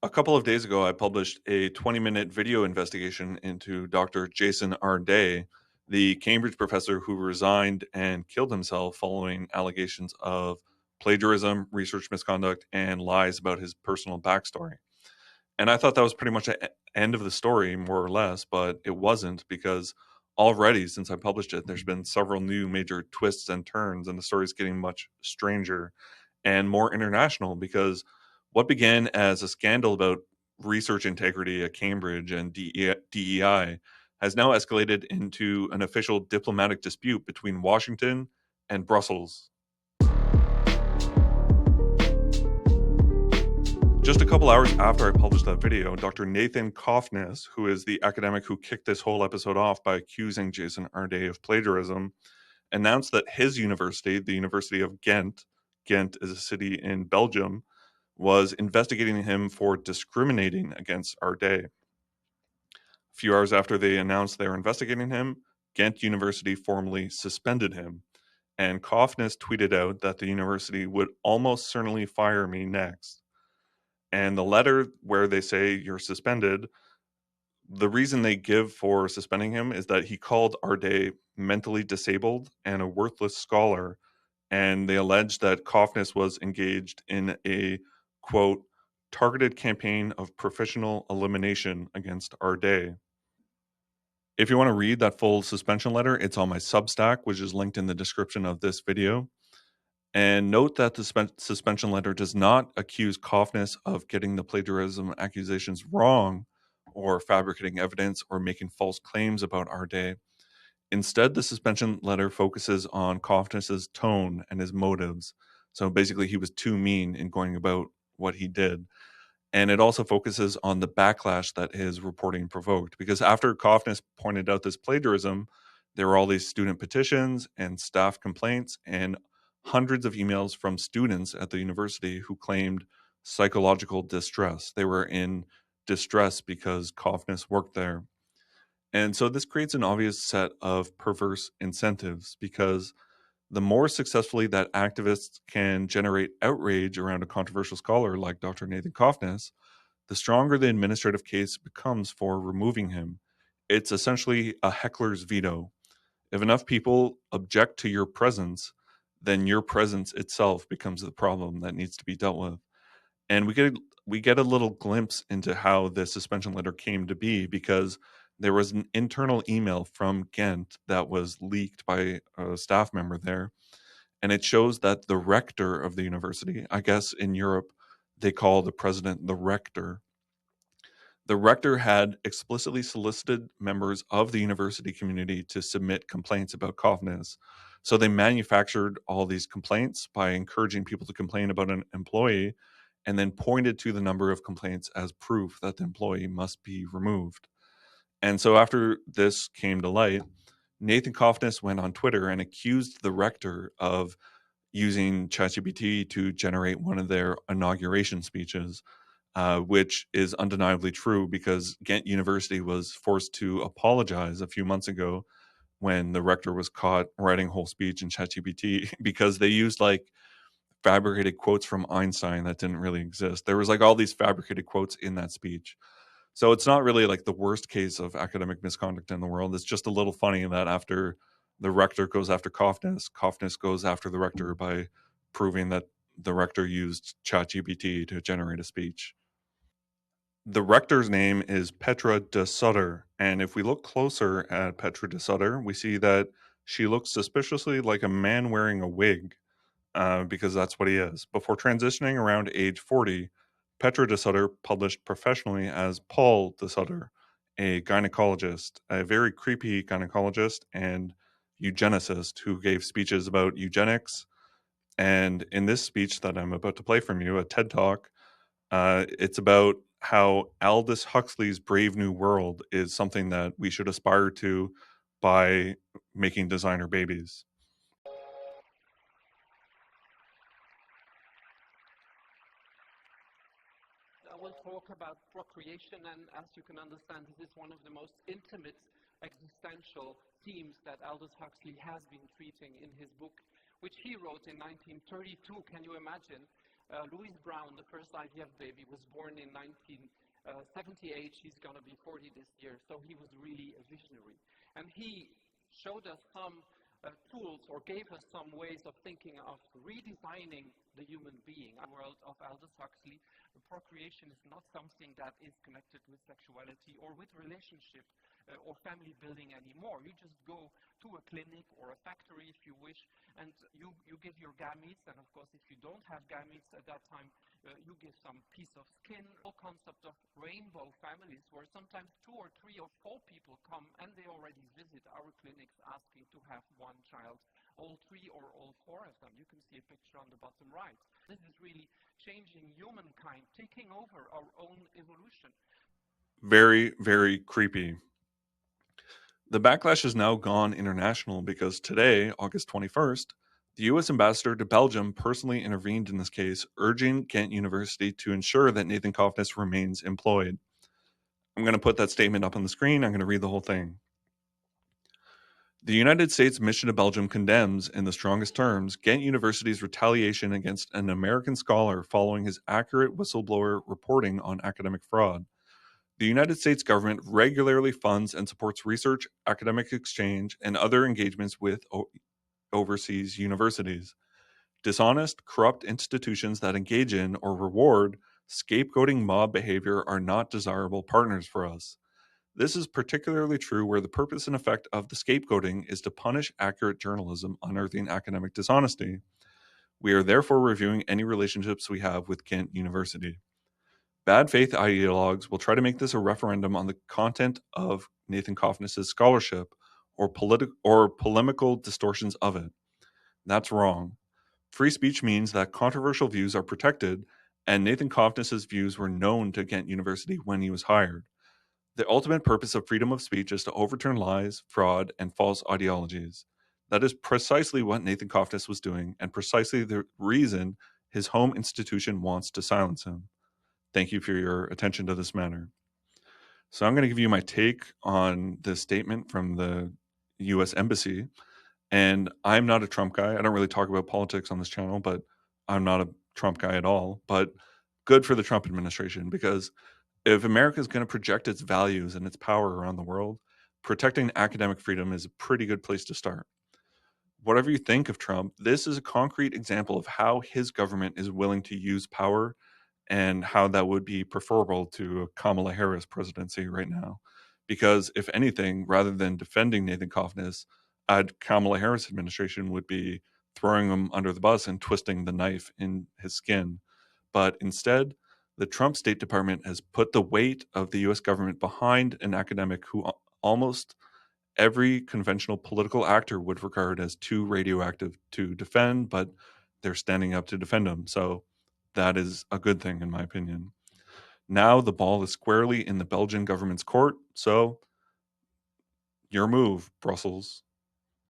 A couple of days ago, I published a 20-minute video investigation into Dr. Jason Arday, the Cambridge professor who resigned and killed himself following allegations of plagiarism, research misconduct, and lies about his personal backstory. And I thought that was pretty much the end of the story, more or less, but it wasn't because already since I published it, there's been several new major twists and turns, and the story's getting much stranger and more international because what began as a scandal about research integrity at Cambridge and DEI has now escalated into an official diplomatic dispute between Washington and Brussels. Just a couple hours after I published that video, Dr. Nathan Cofnas, who is the academic who kicked this whole episode off by accusing Jason Arday of plagiarism, announced that his university, the University of Ghent is a city in Belgium, was investigating him for discriminating against Arday. A few hours after they announced they were investigating him, Ghent University formally suspended him. And Cofnas tweeted out that the university would almost certainly fire me next. And the letter where they say you're suspended, the reason they give for suspending him is that he called Arday mentally disabled and a worthless scholar. And they allege that Cofnas was engaged in a, quote, targeted campaign of professional elimination against Arday. If you want to read that full suspension letter, it's on my Substack, which is linked in the description of this video. And note that the suspension letter does not accuse Cofnas of getting the plagiarism accusations wrong or fabricating evidence or making false claims about Arday. Instead, the suspension letter focuses on Cofnas's tone and his motives. So basically, he was too mean in going about what he did. And it also focuses on the backlash that his reporting provoked. Because after Cofnas pointed out this plagiarism, there were all these student petitions and staff complaints and hundreds of emails from students at the university who claimed psychological distress. They were in distress because Cofnas worked there. And so this creates an obvious set of perverse incentives because the more successfully that activists can generate outrage around a controversial scholar like Dr. Nathan Cofnas, the stronger the administrative case becomes for removing him. It's essentially a heckler's veto. If enough people object to your presence, then your presence itself becomes the problem that needs to be dealt with. And we get a little glimpse into how the suspension letter came to be because there was an internal email from Ghent that was leaked by a staff member there, and it shows that the rector of the university, I guess in Europe they call the president the rector. The rector had explicitly solicited members of the university community to submit complaints about Cofnas. So they manufactured all these complaints by encouraging people to complain about an employee and then pointed to the number of complaints as proof that the employee must be removed. And so after this came to light, Nathan Cofnas went on Twitter and accused the rector of using ChatGPT to generate one of their inauguration speeches, which is undeniably true because Ghent University was forced to apologize a few months ago when the rector was caught writing a whole speech in ChatGPT because they used like fabricated quotes from Einstein that didn't really exist. There was like all these fabricated quotes in that speech. So it's not really like the worst case of academic misconduct in the world. It's just a little funny that after the rector goes after Cofnas, Cofnas goes after the rector by proving that the rector used ChatGPT to generate a speech. The rector's name is Petra de Sutter, and if we look closer at Petra de Sutter, we see that she looks suspiciously like a man wearing a wig, because that's what he is. Before transitioning around age 40, Petra de Sutter published professionally as Paul de Sutter, a gynecologist, a very creepy gynecologist and eugenicist who gave speeches about eugenics. And in this speech that I'm about to play from you, a TED Talk, it's about how Aldous Huxley's Brave New World is something that we should aspire to by making designer babies. I will talk about procreation, and as you can understand, this is one of the most intimate existential themes that Aldous Huxley has been treating in his book, which he wrote in 1932. Can you imagine? Louis Brown, the first IVF baby, was born in 1978. He's going to be 40 this year, so he was really a visionary. And he showed us some tools, or gave us some ways of thinking of redesigning the human being. In the world of Aldous Huxley, procreation is not something that is connected with sexuality or with relationship or family building anymore. You just go to a clinic or a factory, if you wish, and you give your gametes, and of course if you don't have gametes at that time, you give some piece of skin. The whole concept of rainbow families, where sometimes 2 or 3 or 4 people come and they already visit our clinics asking to have one child, all 3 or all 4 of them. You can see a picture on the bottom right. This is really changing humankind, taking over our own evolution. Very, very creepy. The backlash has now gone international because today, August 21st, the US ambassador to Belgium personally intervened in this case, urging Ghent University to ensure that Nathan Cofnas remains employed. I'm going to put that statement up on the screen. I'm going to read the whole thing. The United States mission to Belgium condemns, in the strongest terms, Ghent University's retaliation against an American scholar following his accurate whistleblower reporting on academic fraud. The United States government regularly funds and supports research, academic exchange, and other engagements with overseas universities. Dishonest, corrupt institutions that engage in or reward scapegoating mob behavior are not desirable partners for us. This is particularly true where the purpose and effect of the scapegoating is to punish accurate journalism unearthing academic dishonesty. We are therefore reviewing any relationships we have with Ghent University. Bad faith ideologues will try to make this a referendum on the content of Nathan Cofnas' scholarship or polemical distortions of it. That's wrong. Free speech means that controversial views are protected, and Nathan Cofnas' views were known to Ghent University when he was hired. The ultimate purpose of freedom of speech is to overturn lies, fraud, and false ideologies. That is precisely what Nathan Cofnas was doing, and precisely the reason his home institution wants to silence him. Thank you for your attention to this matter. So I'm going to give you my take on this statement from the US Embassy. And I'm not a Trump guy. I don't really talk about politics on this channel, but I'm not a Trump guy at all. But good for the Trump administration, because if America is going to project its values and its power around the world, protecting academic freedom is a pretty good place to start. Whatever you think of Trump, this is a concrete example of how his government is willing to use power and how that would be preferable to a Kamala Harris presidency right now. Because if anything, rather than defending Nathan Cofnas, a Kamala Harris administration would be throwing him under the bus and twisting the knife in his skin. But instead, the Trump State Department has put the weight of the US government behind an academic who almost every conventional political actor would regard as too radioactive to defend, but they're standing up to defend him. So that is a good thing, in my opinion. Now the ball is squarely in the Belgian government's court. So your move, Brussels.